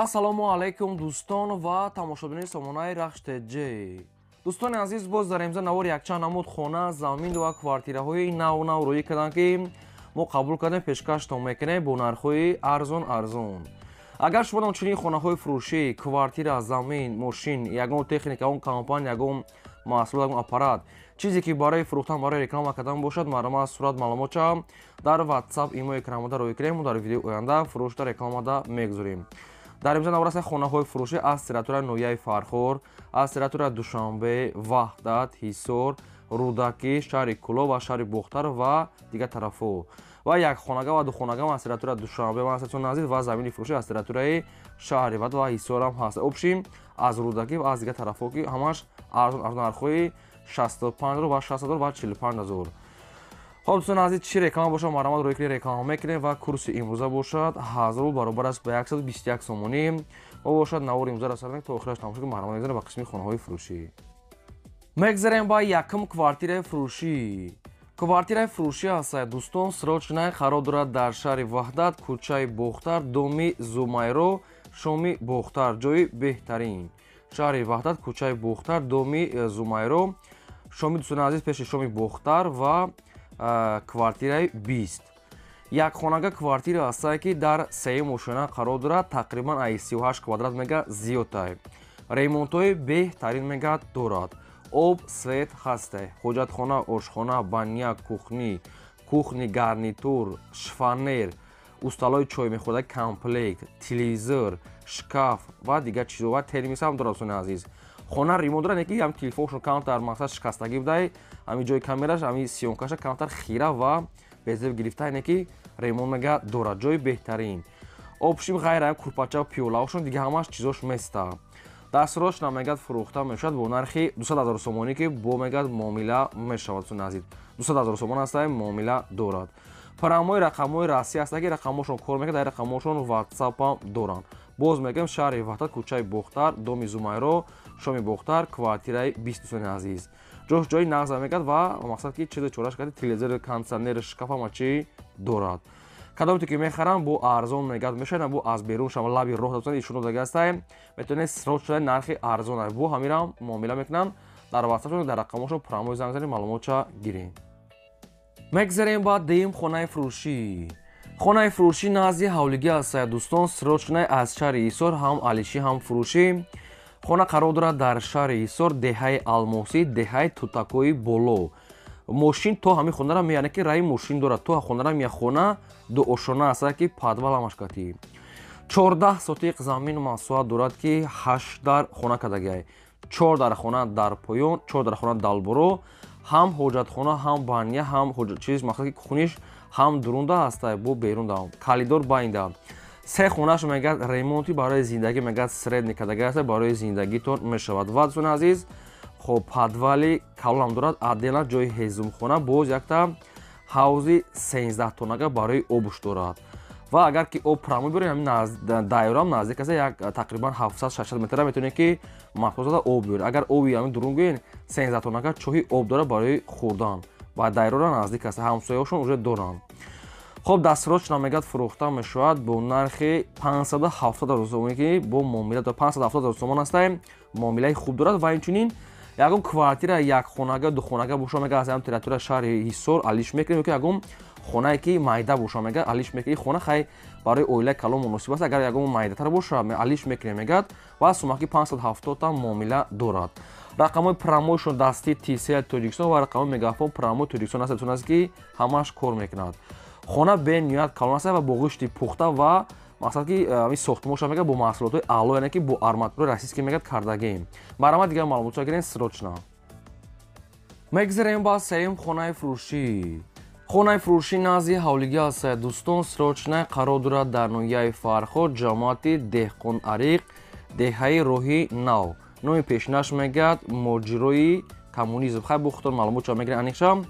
ассалому алайкум дӯстон ва тамошобини сомонаи рахштеҷӣ. дӯстони азиз, боз дар имза навори якчанд намуд хона, замин ва квартираҳои нав рӯӣ карданд, ки мо қабул кардем пешкаштон мекунем бо нархҳои арзон. агар шумо дар чунин хонаҳои фурӯшӣ, квартира, замин, мошин, ягон техника, ягон компания, ягон маҳсулот, ягон аппарат, чизе ки барои фурӯхтан, барои реклама кардан бошад, марҳамат сурат маълумота дар WhatsApp, имо экранамода рӯй кунем. Дар видеои оянда фурӯшда рекламада мегузорем. дар имза навор аст хонаҳои фурӯшӣ аз территорияи ноҳияи Фархор, аз территорияи Душанбе, Ваҳдат, Ҳисор, Рӯдакӣ, шаҳри Кӯло ва шаҳри Бухтар ва дигар тарафҳо. ва якхонага ва духонага аз территорияи Душанбе назид ва замини фурӯшӣ аз территорияи шаҳри Вад ва Ҳисор ҳам ҳаст. обшим аз Рӯдакӣ ва аз дигар тарафҳо, ки ҳамаш арзон нархҳои 65 ва 60 ва 45,000. خب دوستان عزیز، چی реклама бошад марҳамат рӯй кунед, реклама мекунем ва курси имрӯза бошад 1000 рубл баробар аст ба 121 сомонӣ ва бошад навори имрӯза расонем то охираш тамошо кунем. марҳамат мегзарем ба қисми хонаҳои фурӯшӣ. мегзарем ба якум квартираи фурӯшӣ. квартираи фурӯшӣ ҳастад дӯстон, срочная қарор дорад дар шаҳри Ваҳдат, кӯчаи Бохтар, доми Зумайро, шоми Бохтар, ҷои беҳтарин. шаҳри Ваҳдат, кӯчаи Бохтар, доми Зумайро, шоми дӯстони азиз пеши шоми Бохтар ва квартираи 20. якхонага квартира ҳастад, ки дар сеюм ошона қарор дорад, тақрибан ai 38 квадрат мега зиёдтай. ремонтҳои беҳтарин мега дорад. об, свет ҳастай. ҳоҷатхона, ошхона, баня, кухни, гарнитур, шфанер, усталои чоймехӯрдаги комплект, телевизор, шкаф ва дигар чизо ва термис ҳам дорад. дӯстони азиз, хона ремонт дорад, не ки ҳам телефоншон камтар мақсад шикастагӣ будай, ҳами ҷои камераш, ҳами сиёнкаша камтар хира ва безеб гирифта, не ки ремонт мега дорад, ҷои беҳтарин. обшим ғайра курпача пиёлаошон дига ҳамаш чизош места. дастрочна мегад фурӯхта мешавад бо нархи 200,000 сомонӣ, ки бо мегад муомила мешавад. дӯстони азиз, 200,000 сомон аста муомила дорад. парамои рақамҳои расмӣ аста, ки рақамҳошон кор мекард, дар рақамҳошон WhatsApp ҳам доранд. боз мегӯем шаҳри Ваҳдат, кӯчаи Бохтар, доми Зумайро, шоми Бохтар, квартираи 20. дӯстони азиз, ҷош ҷои нағза мекард ва мақсад ки чизе чораш карди, телевизор, кондитсионер, шкаф ҳама чӣ дорад. кадоме ки мехарам бо арзон мегад мешавад, бо аз берун шама лаби роҳ дастан ишон додага астаем, метавонед срочна нархи арзон бо ҳамирам муомила мекунанд. дар WhatsApp дар рақамошон прамои занг занед, маълумота гирем. мегзарем ба деюм хонаи фурӯшӣ. хонаи фурӯшӣ назди ҳавлигӣ ҳастад дӯстон, срочная аз шаҳри Ҳисор, ҳам алишӣ, ҳам фурӯшӣ. хона қарор дорад дар шаҳри Ҳисор, деҳаи Алмосӣ, деҳаи Тутакои боло. мошин то ҳамин хонара меяне, ки раи мошин дорад, то хонара мея хона дуошона ҳастад, ки падвал ҳамаш кати 14 сотиқ замин масоҳат дорад, ки 8 дар хона кардагиай, 4 дар хона дар поён, 4 дар хона далборо, ҳам ҳоҷатхона, ҳам баня, ҳам чиз мақсад ки кухниш ҳам дурунда ҳастай бо берунда калидор байнда. се хонаш мегад ремонти барои зиндагӣ мегад средни кардагӣ аст, барои зиндагитон мешавад. ва дӯстони азиз, хоб падвали калонам дорад, отдельно ҷои ҳезумхона, боз якта ҳавзи 13 тонага барои обуш дорад. ва агар ки об прамой бирем, ҳамин дайрам наздик аст, як тақрибан 700-600 метра метавонед ки махсусата об биёред. агар оби ҳамин дурун гӯен 13 тонага чоҳи об дорад барои хӯрдан ва дайрора наздик аст, ҳамсояҳошон уже доранд. хоб дастрочна мегад фурӯхта мешавад бо нархи 570,000 сомонӣ, ки бо муомила 570,000 сомон астаем муомилаи хуб дорад. ва инчунин ягон квартира якхонага духонага боша мега аз ҳам территорияи шаҳри Ҳисор алиш мекунем, ки ягон хонае ки майда боша мега алиш мекунем. хона хай барои оилаи калон муносиб аст, агар ягон майдатар боша алиш мекунем мегад ва сумаки 570 та муомила дорад. рақамҳои прамоишон дасти TCL Тоҷикистон ва рақамҳои мегафон прамои Тоҷикистон аст, чун аст ки ҳамаш кор мекунад. хона бениҳоят калон аст ва бо ғишти пухта ва мақсад ки ҳамин сохтмонша мегад бо маҳсулотҳои аъло, яъне ки бо арматураи российский мегад кардагем. барои дигар маълумота гирем срочна. мегзарем ба сеюм хонаи фурӯшӣ. хонаи фурӯшӣ назди ҳавлигӣ ҳастад дӯстон, срочная қарор дорад дар ноҳияи Фарход, ҷамоати деҳқон ариқ, деҳаи роҳи нав. номи пешинаш мегад моҷирои коммунизм. хай бо худтон маълумота мегирем аниқша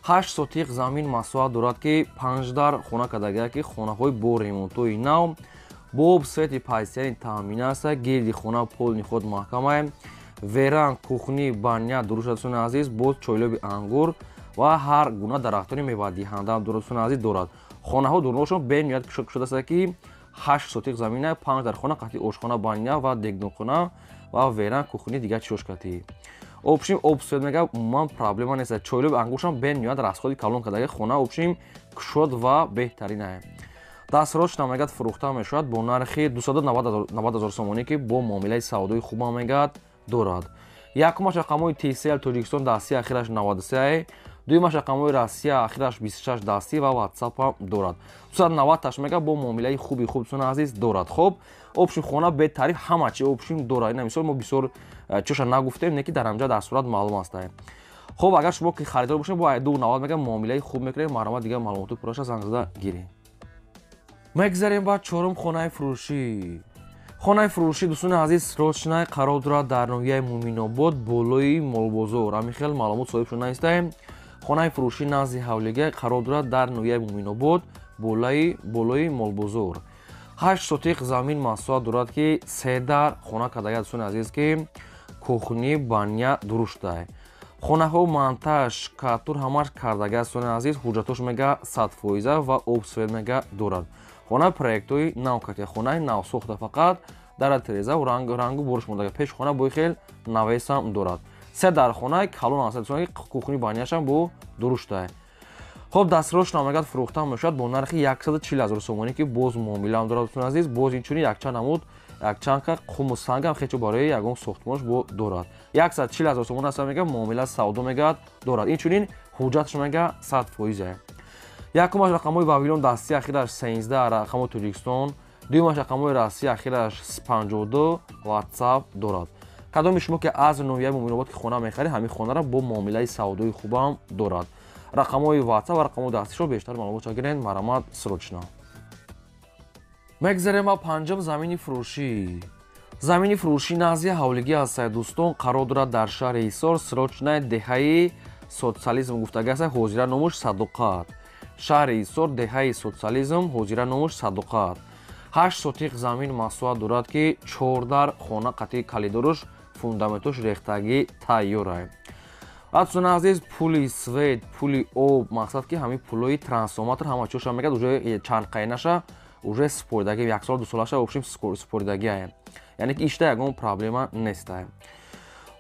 8 сотиқ замин масоҳат дорад, ки 5 дар хона кардагиа, ки хонаҳои бо ремонтҳои нав, бо свети постоянӣ таъмин аст, гирди хона полни худ маҳкамай, веран, кухни, баня дуруст дӯстони азиз, боз чойлоби ангур ва ҳар гуна дарахтони мевадиҳанда дӯстони азиз дорад. хонаҳо дуруношон бениҳоят кушода аст, ки 8 сотиқ замина, 5 дар хона қати ошхона, баня ва дегдонхона ва веран кухни дигар чошкати. Общем, обсвет мега умуман проблема нест. Чойлоб ангушам бен меояд расходи калон кадаги хона общем кушод ва беҳтарин аст. Дастрочна мегад фурӯхта мешавад бо нархи 290,000 сомонӣ ки бо муомилаи савдои хуба мегад дорад. Якумаш рақамҳои TCL Тоҷикистон дастии ахираш 93, дуюмаш рақамҳои Россия ахираш 26 дастӣ ва WhatsApp ҳам дорад. 290 мега бо муомилаи хуби хуб дӯстони азиз дорад. Хоб, общем хона бе тариф ҳама чи общем дорад. Ина мисол мо бисёр чоша нагуфтем, не ки дар ҳамҷа дар сурат маълум аст. Хоб, агар шумо ки харидор бошед бо 290 мега муомилаи хуб мекунед, марҳамат дигар маълумоти пурраша занг зада гиред. Мегзарем ба чорум хонаи фурӯшӣ. Хонаи фурӯшӣ дӯстони азиз срочна қарор дорад дар ноҳияи Муминобод болои Молбозор. Ҳамин хел маълумот соҳиб шуда наистем. Хонаи фурӯшӣ назди ҳавлига қарор дорад дар ноҳияи Муминобод болои Молбозор. 8 сотиқ замин маҳсулот дорад ки 3 дар хона кадаги дӯстони азиз ки кухни, баня дурушта. Хонаҳо монтаж, катур ҳамаш кардаги дӯстони азиз, ҳуҷҷатош мега 100% ва обсвет мега дорад. Хона проектои нав катия, хонаи нав сохта фақат дар тиреза рангу бориш мондага. Пеш хона бои хел навесам дорад. 3 дар хонаи калон аст, дӯстони кухни банияшам бо дурушта. Хоб, дастрочна мегад фурӯхта мешавад бо нархи 140,000 сомонӣ ки боз муомилаам дорад дӯстони азиз. Боз инчунин якчанд намуд, якчандка қуму сангам хечо барои ягон сохтмош бо дорад. 140,000 сомон аст мега муомила савдо мегад дорад. Инчунин ҳуҷҷатш мега 100%. Якумаш рақамҳои Вавилон дастии ахираш 13, рақамҳои Тоҷикистон, дуюмаш рақамҳои Россия ахираш 52 WhatsApp дорад. Кадоми шумо ки аз ноҳияи Муминобод ки хона мехаред, ҳамин хонара бо муомилаи савдои хубам дорад. Рақамҳои WhatsApp ва рақамҳои дастишро бештар маълумотро гиред, марҳамат, срочна. Мегзарем ба панҷум замини фурӯшӣ. Замини фурӯшӣ назди ҳавлигӣ аст дӯстон, қарор дорад дар шаҳри Ҳисор, срочнаи деҳаи социализм гуфтага аст, ҳозира номуш Садоқат. Шаҳри Ҳисор, деҳаи социализм, ҳозира номуш Садоқат. 8 сотиқ замин маҳсулот дорад ки 4 дар хона қатъи калидоруш, фундаментуш рехтагӣ тайёр аст. Дӯстони азиз, пули свет, пули об, мақсад ки ҳамин пулои трансформатор ҳама чиша мегад, уже чанд қайнаша уже споридагӣ, 1 сол 2 солаша общем споридагӣ аст. Яъне ки ишта ягон проблема нест.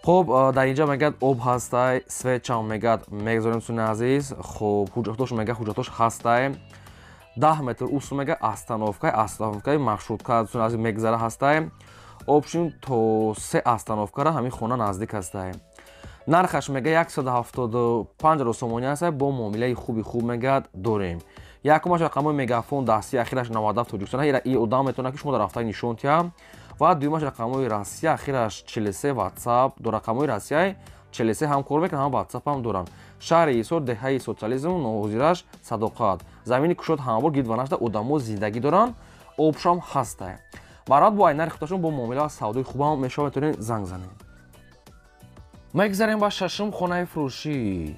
Хоб, дар инҷа мегад об ҳастай, светчам мегад мегзорем дӯстони азиз. Хоб, ҳуҷҷатош мега ҳуҷҷатош ҳастай. 10 метр усу мега остановкаи маршрутка дӯстони азиз мегзара ҳастай. Общем то 3 остановкара ҳамин хона наздик ҳастай. Нархаш мега 175,000 сомонӣ аст, бо муомилаи хуби хуб мегад дорем. Якумаш рақамҳои Мегафон дастии ахираш 97 Тоҷикистон, и одам метавонад ки шумо дар рафтаи нишон тиҳам. Ва дуюмаш рақамҳои Россия ахираш 43 WhatsApp, ду рақамҳои Россияи 43 ҳам кор мекунанд, ҳам WhatsApp ҳам доранд. Шаҳри Ҳисор, деҳаи социализм, ҳозираш Садоқат. Замини кушод ҳамавор гирд ва нашта одамо зиндагӣ доранд, обшам ҳастай. Марҳамат, бо айнари худташон бо муомила ва савдои хубам мешавад, метавонед занг занед. Мегзарем ба шашум хонаи фурӯшӣ.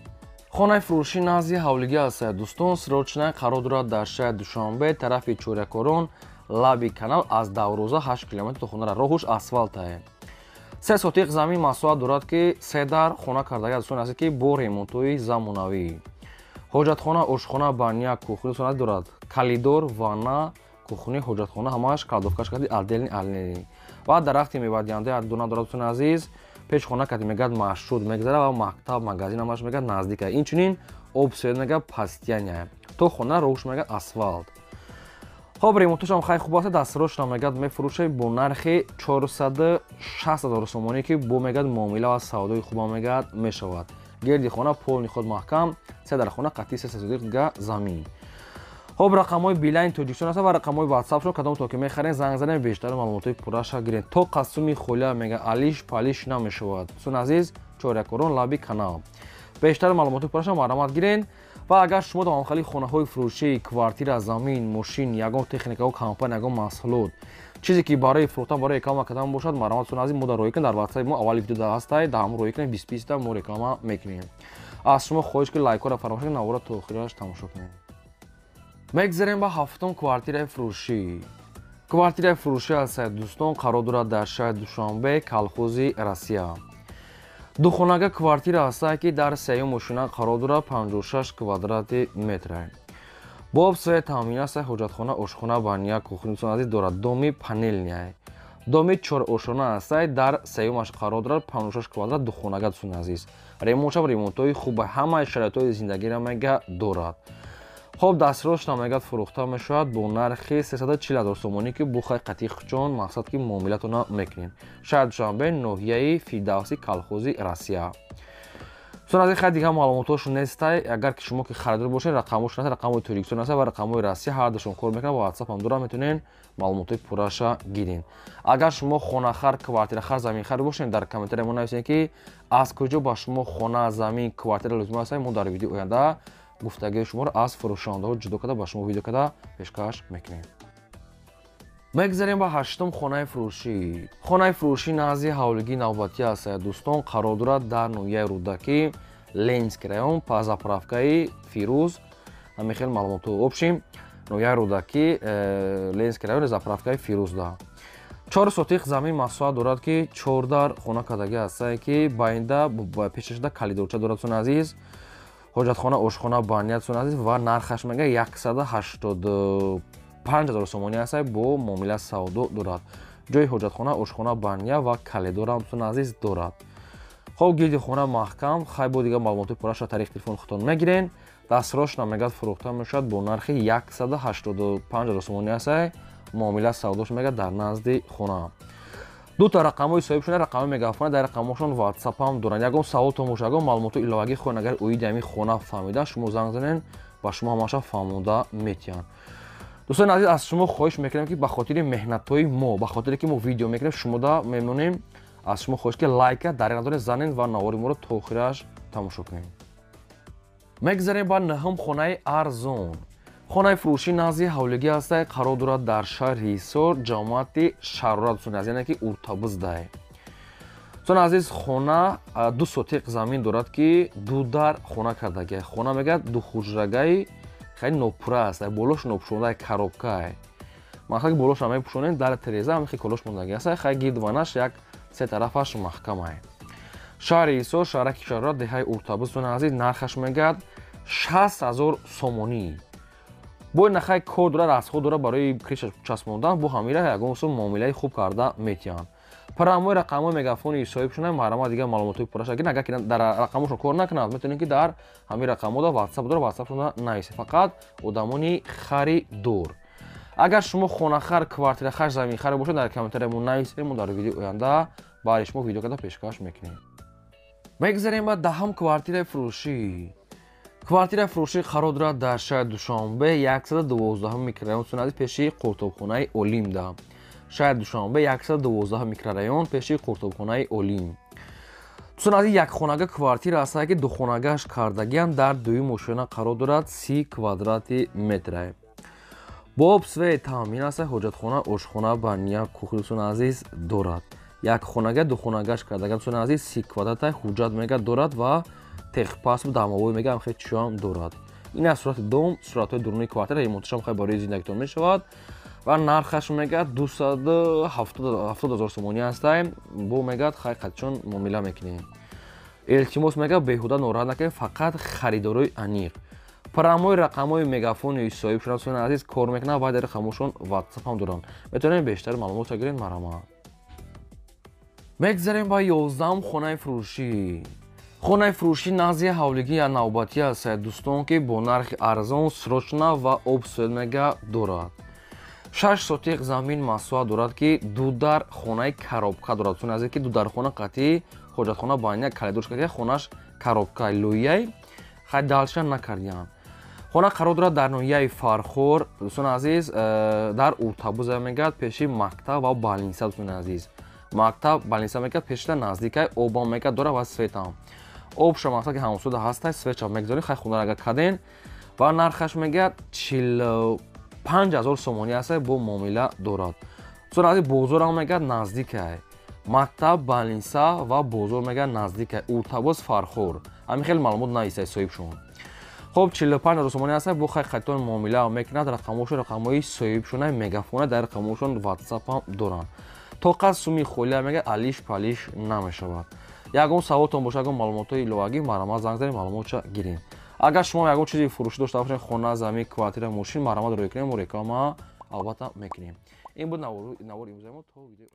Хонаи фурӯшӣ назди ҳавлигӣ аст дӯстон, срочна қарор дорад дар шаҳри Душанбе, тарафи Чорякорон, лаби канал аз Даврӯза 8 км то хонара роҳуш асфалт аст. 3 сотиқ замин маҳсулот дорад ки 3 дар хона кардаги дӯстони азиз ки бо ремонтҳои замонавӣ. Ҳоҷатхона, ошхона, баня, кухни дӯстони дорад. Калидор, ванна, кухни, ҳоҷатхона ҳамаш калдовкаш карди отдельни. Ва дарахти мевадиҳандаи дона дорад дӯстони азиз. Пеш хона кати мегад маршрут мегзара ва мактаб, магазин ҳамаш мегад наздик аст. Инчунин обсвет мегад постоянно. То хона роҳуш мегад асфалт. Хоб, ремонташам хай хуб аст, дастрочна мегад мефурӯшад бо нархи 460,000 сомонӣ ки бо мегад муомила ва савдои хуба мегад мешавад. Герди хона полни худ маҳкам, 3 дар хона қатъи 3 сотиқ га замин. Хоб, рақамҳои Билайн Тоҷикистон аст ва рақамҳои WhatsApp-шо кадомто ки мехаред занг занед, бештар маълумотои пурраша гиред. То қасуми холия мега алиш палиш намешавад. Дӯстони азиз, Чорякорон, лаби канал. Бештар маълумотои пурраша марҳамат гиред. ва агар шумо давомхали хонаҳои фурӯшии квартира, замин, мошин, ягон техникаҳо, компания, ягон маҳсулот, чизе ки барои фурӯхтан, барои реклама кардан бошад, марҳамат дӯстони азиз, мо дар роҳи дар WhatsApp мо аввали видео ҳастай, дар ҳамон роҳи кунед, 20 та мо реклама мекунем. аз шумо хоҳиш ки лайкҳоро фаромӯш накунед, навора то охираш тамошо кунед. Мегзарем ба ҳафтум квартираи фурӯшӣ. Квартираи фурӯшӣ аз дӯстон қарор дорад дар шаҳри Душанбе, колхози Россия. Духонага квартира аст ки дар сеюм мошина қарор дорад 56 квадрати метр. боб све таъмин аст ҳоҷатхона ошхона баня кухнитон азиз дорад доми панелняй доми чорошона аст дар сеюмаш қарор дорад 56 квадрат духонагатон азиз ремонтшав ремонтҳои хуба ҳамаи шароитҳои зиндагиро мега дорад хоб дастроштам мегад фурӯхта мешавад бо нархи 340 000 сомонӣ ки бу қати хучон мақсад ки муомилатона мекунем шаҳр душанбе ноҳияи фирдавсӣ колхози россия аз хай дига маълумотош нестай агар ки шумо ки харидор бошед рақамошон аст рақамои туркистон аст ва рақамои россия ҳар душон кор мекунад ва ватсап ҳам дорад метавонен маълумотои пурраша гирин агар шумо хонахар квартирахар заминхар бошед дар комментария мо нависед ки аз куҷо ба шумо хона замин квартира лозим аст мо дар видеои оянда гуфтагии шуморо аз фурӯшондаҳо ҷудо карда ба шумо видео карда пешкаш мекунем мегзарем ба ҳаштум хонаи фурӯшӣ хонаи фурӯшӣ назди ҳавлигии навбатӣ аст дӯстон қарор дорад дар ноҳияи рӯдакӣ ленинский район па заправкаи фирӯз ҳамин хел маълумото обшим ноҳияи рӯдакӣ ленинский райони заправкаи фирӯзда 4 сотиқ замин масоҳат дорад ки 4 дар хона кардагӣ астае ки байнда пешашда калидорча дорадсон азиз ҳоҷатхона ошхона баниятсон азиз ва нархаш мега 185 000 сомонӣ аст бо муомила савдо дорад ҷои ҳоҷатхона ошхона бания ва калидорамсон азиз дорад хоб гирди хона маҳкам хай бо дига маълумоти пурраша тариқи телефони худтон мегирен дастрошна мегад фурӯхта мешавад бо нархи 185 000 сомонӣ аст муомила савдош мега дар назди хона дута рақамои соҳибшона рақамои мегафона дар рақамошон ватсап ҳам доранд ягон саволтон боша ягон маълумоти иловагӣ хоҳен агар оиди ҳамин хона фаҳмида шумо занг занен ба шумо ҳамаша фаҳмонда метиҳанд дӯстони азиз аз шумо хоҳиш мекунем ки ба хотири меҳнатҳои мо ба хотире ки мо видео мекунем шумода мемонем аз шумо хоҳиш ки лайка дариқ надоред занен ва навори моро то охираш тамошо кунем мегзарем ба наҳум хонаи арзон хонаи фурӯшӣ назди ҳавлигӣ аст қарор дорад дар шаҳри ҳисор ҷамоати шарорат аст яъне ки уртабиздай дӯстон азиз хона 2 сотиқ замин дорад ки ду дар хона кардагӣ хона мегӯяд духуҷрагаи хеле нопурра аст болош нопӯшонадаи коробка мақсад ки болош мепӯшонем дар тиреза ҳамин хиколош мондагӣ аст хай гирдванаш як се тарафаш маҳкамай шаҳри ҳисор шаҳраки шарорат деҳаи уртабизтон азиз нархаш мегӯяд 60 000 сомонӣ бо нахай кор дора расход дора барои криша часпондан бо ҳамира ягон сум муомилаи хуб карда метиҳанд парамои рақамои мегафони соҳибшона марама дига маълумотои пурраша гирен агар ки дар рақамошон кор накунад метавонед ки дар ҳамин рақамода ватсап дора ватсапшона нависед фақат одамони харидор агар шумо хонахар квартирахар заминхар бошед дар комментария мо нависед мо дар видеои оянда барои шумо видео карда пешкаш мекунем мегзарем ба даҳум квартираи фурӯшӣ квартираи фурӯшӣ қарор дорад дар шаҳри душанбе 112 микрорайон ази пеши қуртобхонаи олимда шаҳри душанбе 112 микрорайон пеши қуртобхонаи олим дӯстон ази якхонага квартира аст ки духонагаш кардагиам дар дуюм ошёна қарор дорад 30 квадрати метра боб све таъмин аст ҳоҷатхона ошхона баня кухни дӯстон азиз дорад якхонага духонагаш кардагиам дӯстон азиз 30 квадрата ҳуҷҷат мега дорад ва техпасп дамовой мега ҳамхел чиёам дорад ин аз сурати дом суратҳои дуруни квартира ремонташам хай барои зиндагитон мешавад ва нархаш мега 270 000 сомонӣ аст бо мегад хай қатчон муомила мекунем илтимос мега беҳуда нораҳат накунед фақат харидорои аниқ парамои рақамои мегафони соҳибшунасон азиз кор мекунад ва дар рақамошон ватсап ҳам доранд метавонед бештар маълумотро гиред марама мегзарем ба 11 хонаи фурӯшӣ хонаи фурӯшӣ назди ҳавлигии навбатӣ аст дӯстон ки бо нархи арзон срочна ва обсӯд мега дорад 6 сотиқ замин масоҳат дорад ки ду дар хонаи коробка дорад дӯстон азиз ки ду дар хона қатӣ ҳоҷатхона баня калидорш кардия хонаш коробка лӯяй хай далша накардиян хона қарор дорад дар ноҳияи фархор дӯстон азиз дар уртабуза мегӯяд пеши мактаб ва балниса дӯстон азиз мактаб балниса мегӯяд пешда наздикай обам мега дора ва светам обша мақсад ки ҳамсуда ҳастай свеча мегзорӣ хай хунарага каден ва нархаш мегӯяд 45 000 сомонӣ аст бо муомила дорад дӯстон азиз бозорам мегӯяд наздикай мактаб балниса ва бозор мегӯяд наздикай уртабуз фархор ҳамин хел маълумот нависед соҳибшон хоб 45 000 сомонӣ аст бо хай қатон муомила мекунад рақамошон рақамои соҳибшона мегафона дар рақамошон ватсап ҳам доранд то қад суми холия мегӯяд алиш палиш намешавад ягон саволтон боша ягон маълумотҳои иловагӣ марама занг занед маълумотша гирем агар шумо ягон чизи фурӯшӣ дошта бошед, хона, замин, квартира, мошин, марҳамат рӯй кунем, мо реклама албатта мекунем. Ин буд навори имрӯзаи мо. То видеои